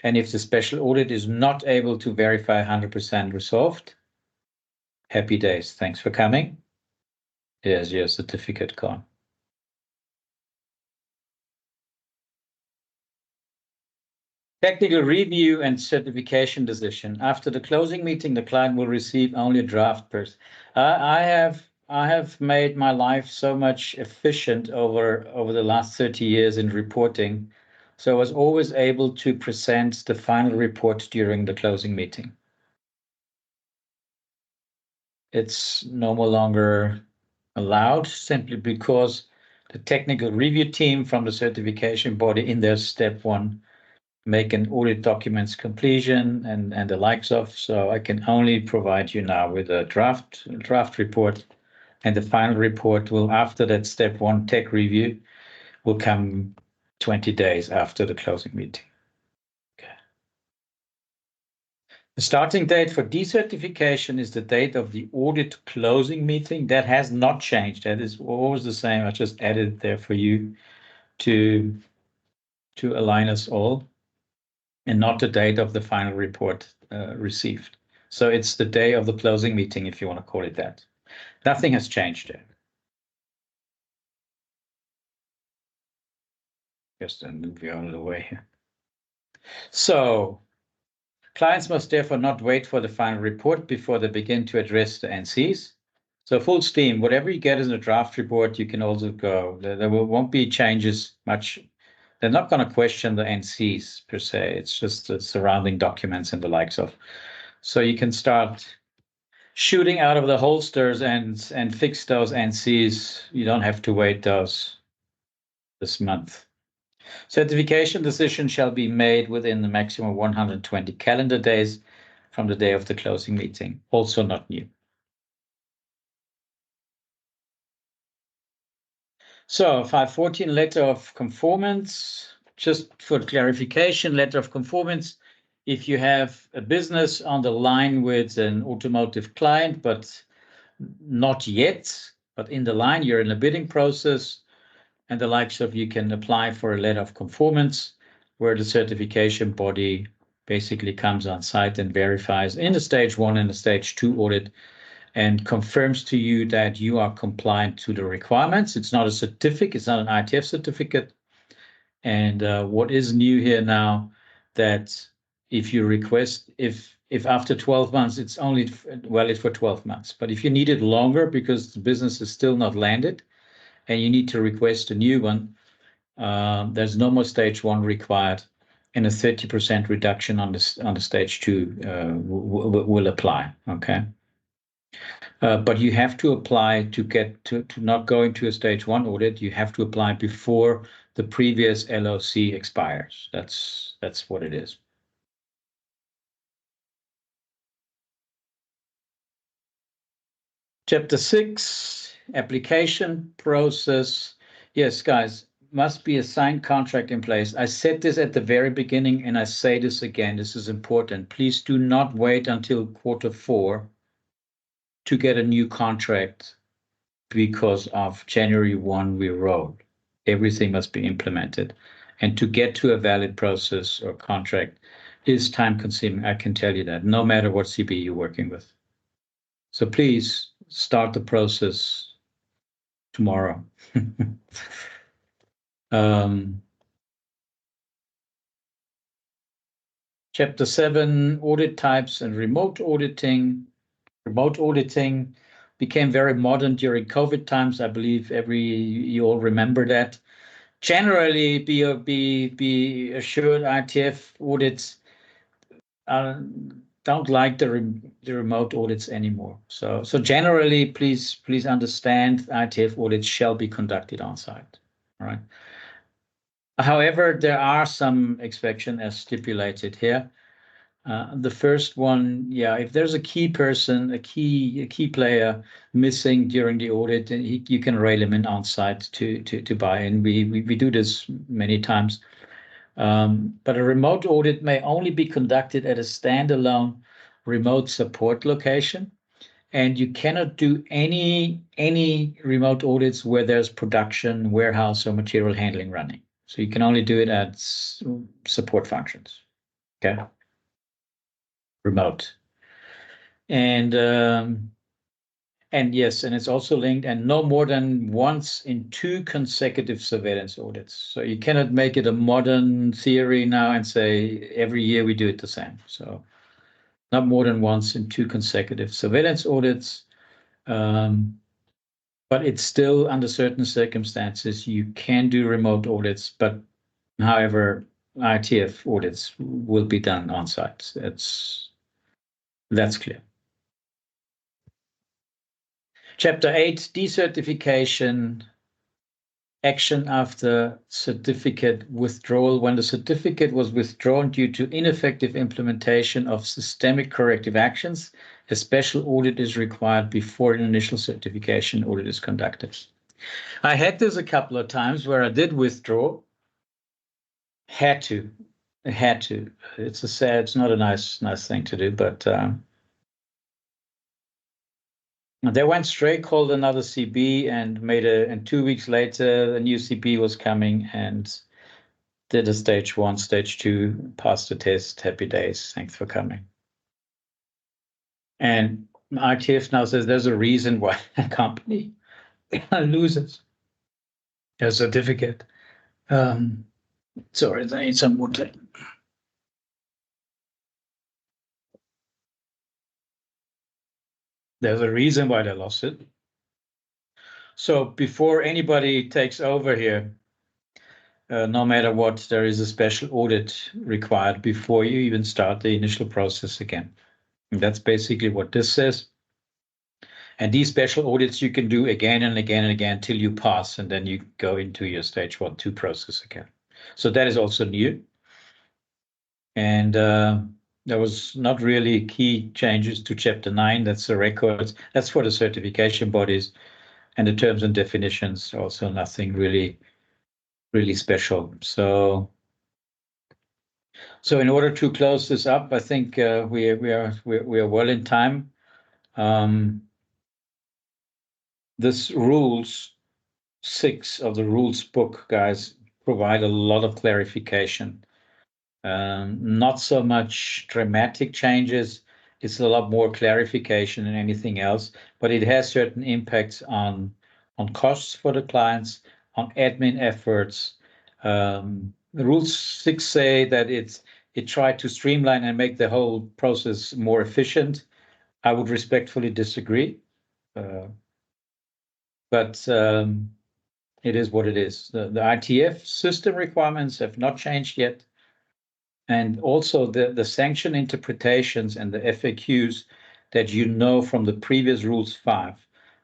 And if the special audit is not able to verify 100% resolved, happy days. Thanks for coming. Here's your certificate gone. Technical review and certification decision. After the closing meeting, the client will receive only a draft person. I have made my life so much efficient over the last 30 years in reporting. So I was always able to present the final report during the closing meeting. It's no longer allowed simply because the technical review team from the certification body in their step one make an audit documents completion and the likes of. So I can only provide you now with a draft report, and the final report will, after that step one tech review, will come 20 days after the closing meeting. Okay. The starting date for decertification is the date of the audit closing meeting. That has not changed. That is always the same. I just added it there for you to align us all, and not the date of the final report received. So it's the day of the closing meeting, if you want to call it that. Nothing has changed there. Just to move you out of the way here. So clients must therefore not wait for the final report before they begin to address the NCs. So full steam, whatever you get in the draft report, you can also go. There won't be changes much. They're not going to question the NCs per se. It's just the surrounding documents and the likes of. So you can start shooting out of the holsters and fix those NCs. You don't have to wait those this month. Certification decision shall be made within the maximum 120 calendar days from the day of the closing meeting. Also not new. So 514 letter of conformance, just for clarification, letter of conformance. If you have a business on the line with an automotive client, but not yet, but in the line, you're in a bidding process and the likes of, you can apply for a letter of conformance where the certification body basically comes on site and verifies in the stage one and the stage two audit and confirms to you that you are compliant to the requirements. It's not a certificate, it's not an IATF certificate. And what is new here now, that if you request, if after 12 months, it's only valid for 12 months. But if you need it longer because the business is still not landed and you need to request a new one, there's no more stage one required, and a 30% reduction on the stage two will apply. Okay. But you have to apply to get to not go into a stage one audit. You have to apply before the previous LOC expires. That's what it is. Chapter 6, application process. Yes, guys, must be a signed contract in place. I said this at the very beginning, and I say this again. This is important. Please do not wait until Q4 to get a new contract, because of January 1 we roll. Everything must be implemented. And to get to a valid process or contract is time consuming. I can tell you that, no matter what CB you're working with. So please start the process tomorrow. Chapter 7, audit types and remote auditing. Remote auditing became very modern during COVID times. I believe you all remember that. generally be assured IATF audits don't like the remote audits anymore. So generally, please understand IATF audits shall be conducted on site. All right. However, there are some exceptions as stipulated here. The first one, if there's a key person, a key player missing during the audit, and you can rail him in on site to buy in. We do this many times. But a remote audit may only be conducted at a standalone remote support location, and you cannot do any remote audits where there's production, warehouse, or material handling running. So you can only do it at support functions. Okay, remote. And yes, and it's also linked, and no more than once in 2 consecutive surveillance audits. So you cannot make it a modern theory now and say every year we do it the same. So not more than once in 2 consecutive surveillance audits. But it's still under certain circumstances you can do remote audits, but however, IATF audits will be done on site. That's clear. Chapter 8, decertification, action after certificate withdrawal. When the certificate was withdrawn due to ineffective implementation of systemic corrective actions, a special audit is required before an initial certification audit is conducted. I had this a couple of times where I did withdraw. Had to. It's not a nice thing to do, but they went straight, called another CB, and and 2 weeks later, a new CB was coming and did a stage 1, stage 2, passed the test. Happy days. Thanks for coming. And IATF now says there's a reason why a company loses a certificate. Sorry, I need some water. There's a reason why they lost it. So before anybody takes over here, no matter what, there is a special audit required before you even start the initial process again. And that's basically what this says. And these special audits you can do again and again and again till you pass, and then you go into your stage 1, 2 process again. So that is also new. And there was not really key changes to Chapter 9. That's the records. That's for the certification bodies. And the terms and definitions, also nothing really special. So in order to close this up, I think we are well in time. This rules 6 of the rules book, guys, provide a lot of clarification. Not so much dramatic changes. It's a lot more clarification than anything else, but it has certain impacts on costs for the clients, on admin efforts. The rules 6 say that it tried to streamline and make the whole process more efficient. I would respectfully disagree, but it is what it is. The IATF system requirements have not changed yet. And also the sanction interpretations and the FAQs that you know from the previous rules 5,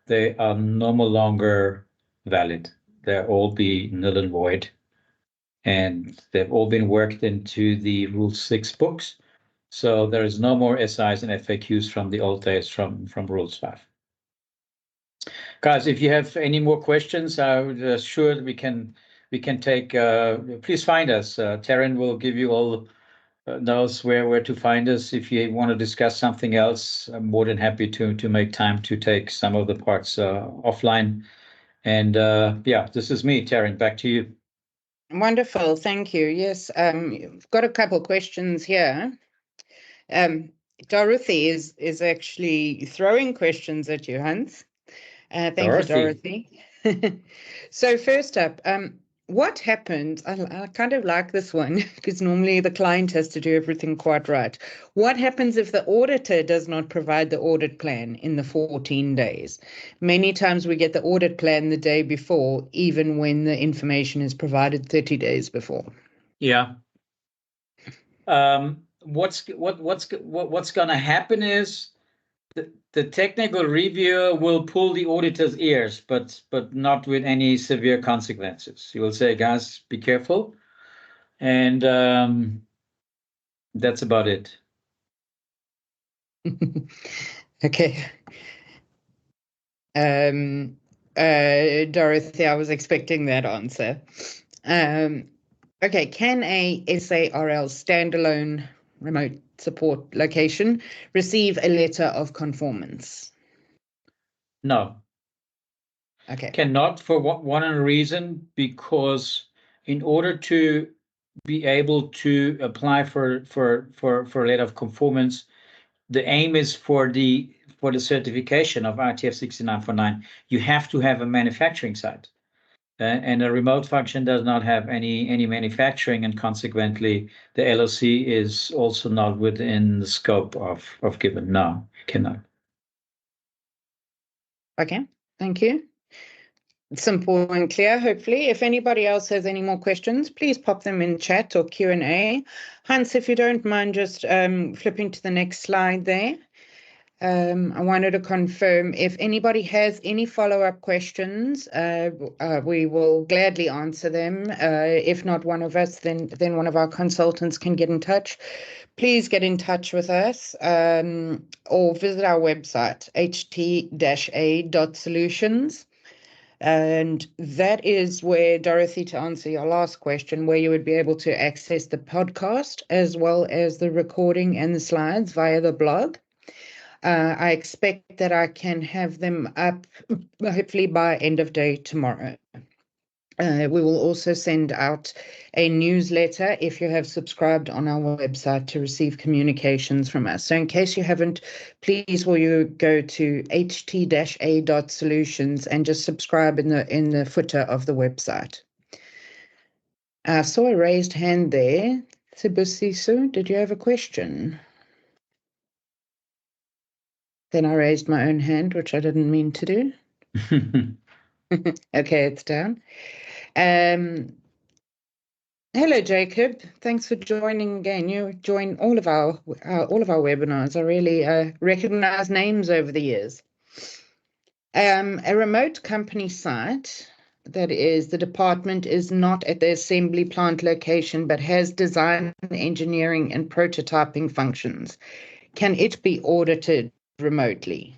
they are no longer valid. They'll all be null and void. And they've all been worked into the Rule 6 books. So there is no more SIs and FAQs from the old days from Rules 5. Guys, if you have any more questions, I'm sure we can take, please find us. Taryn will give you all knows where to find us. If you want to discuss something else, I'm more than happy to make time to take some of the parts offline. And this is me, Taryn, back to you. Wonderful, thank you. Yes, I've got a couple of questions here. Dorothy is actually throwing questions at you, Hans. Thank you, Dorothy. So first up, what happens? I kind of like this one because normally the client has to do everything quite right. What happens if the auditor does not provide the audit plan in the 14 days? Many times we get the audit plan the day before, even when the information is provided 30 days before. Yeah. What's going to happen is the technical reviewer will pull the auditor's ears, but not with any severe consequences. He will say, "Guys, be careful," and that's about it. Okay. Dorothy, I was expecting that answer. Okay, can a SARL standalone remote support location receive a letter of conformance? No. Okay. Cannot, for one reason, because in order to be able to apply for a letter of conformance, the aim is for the certification of IATF 6949, you have to have a manufacturing site. And a remote function does not have any manufacturing, and consequently, the LOC is also not within the scope of given. No, cannot. Okay, thank you. Simple and clear, hopefully. If anybody else has any more questions, please pop them in chat or Q&A. Hans, if you don't mind just flipping to the next slide there. I wanted to confirm if anybody has any follow-up questions, we will gladly answer them. If not one of us, then one of our consultants can get in touch. Please get in touch with us or visit our website, ht+a.solutions. And that is where, Dorothy, to answer your last question, where you would be able to access the podcast as well as the recording and the slides via the blog. I expect that I can have them up hopefully by end of day tomorrow. We will also send out a newsletter if you have subscribed on our website to receive communications from us. So in case you haven't, please will you go to ht+a.solutions and just subscribe in the footer of the website. I saw a raised hand there. Sibusiso, did you have a question? Then I raised my own hand, which I didn't mean to do. Okay, it's down. Hello, Jacob. Thanks for joining again. You join all of our webinars. I really recognize names over the years. A remote company site, that is, the department is not at the assembly plant location, but has design, engineering, and prototyping functions. Can it be audited remotely?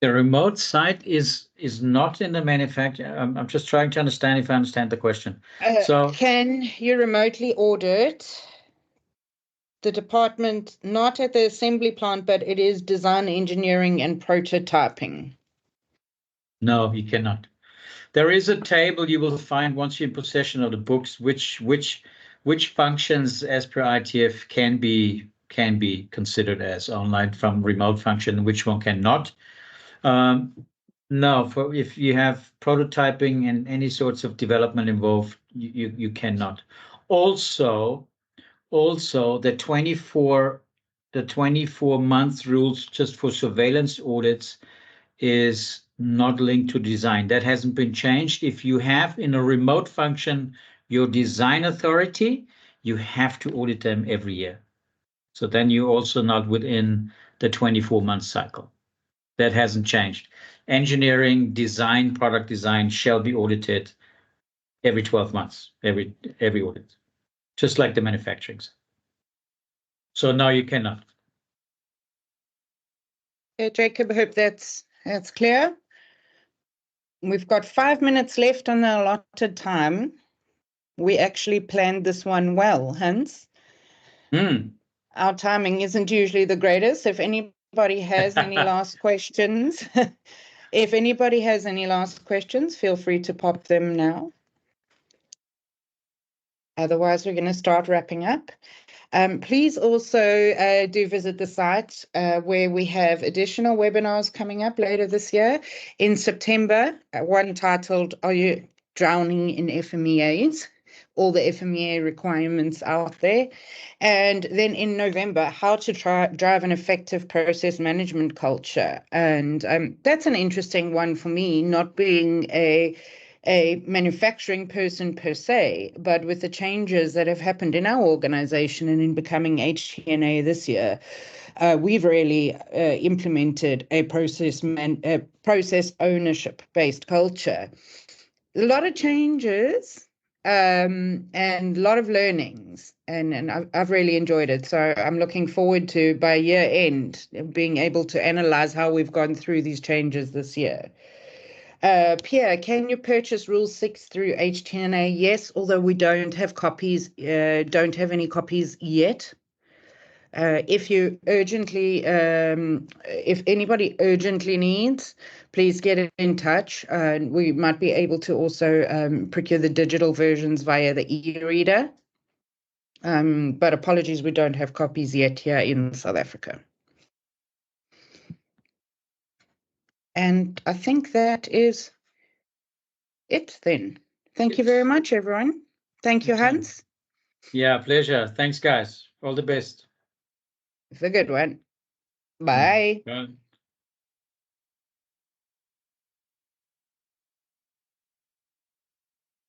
The remote site is not in the manufacturer. I'm just trying to understand if I understand the question. So can you remotely audit the department not at the assembly plant, but it is design, engineering, and prototyping? No, you cannot. There is a table you will find once you're in possession of the books, which functions as per IATF can be considered as online from remote function, which one cannot. No, if you have prototyping and any sorts of development involved, you cannot. Also, the 24-month rules just for surveillance audits is not linked to design. That hasn't been changed. If you have in a remote function your design authority, you have to audit them every year. So then you're also not within the 24-month cycle. That hasn't changed. Engineering, design, product design shall be audited every 12 months, every audit, just like the manufacturing. So no, you cannot. Okay, Jacob, I hope that's clear. We've got 5 minutes left on the allotted time. We actually planned this one well, Hans. Our timing isn't usually the greatest. If anybody has any last questions, feel free to pop them now. Otherwise, we're going to start wrapping up. Please also do visit the site where we have additional webinars coming up later this year. In September, one titled, Are You Drowning in FMEAs? All the FMEA requirements out there. And then in November, how to drive an effective process management culture. And that's an interesting one for me, not being a manufacturing person per se, but with the changes that have happened in our organization and in becoming ht+a this year, we've really implemented a process ownership based culture. A lot of changes and a lot of learnings, and I've really enjoyed it. So I'm looking forward to, by year end, being able to analyze how we've gone through these changes this year. Pierre, can you purchase Rule 6 through ht+a? Yes, although we don't have copies, don't have any copies yet. If you urgently, if anybody urgently needs, please get in touch. We might be able to also procure the digital versions via the e-reader. But apologies, we don't have copies yet here in South Africa. And I think that is it then. Thank you very much, everyone. Thank you, Hans. Yeah, pleasure. Thanks, guys. All the best. It's a good one. Bye. Bye.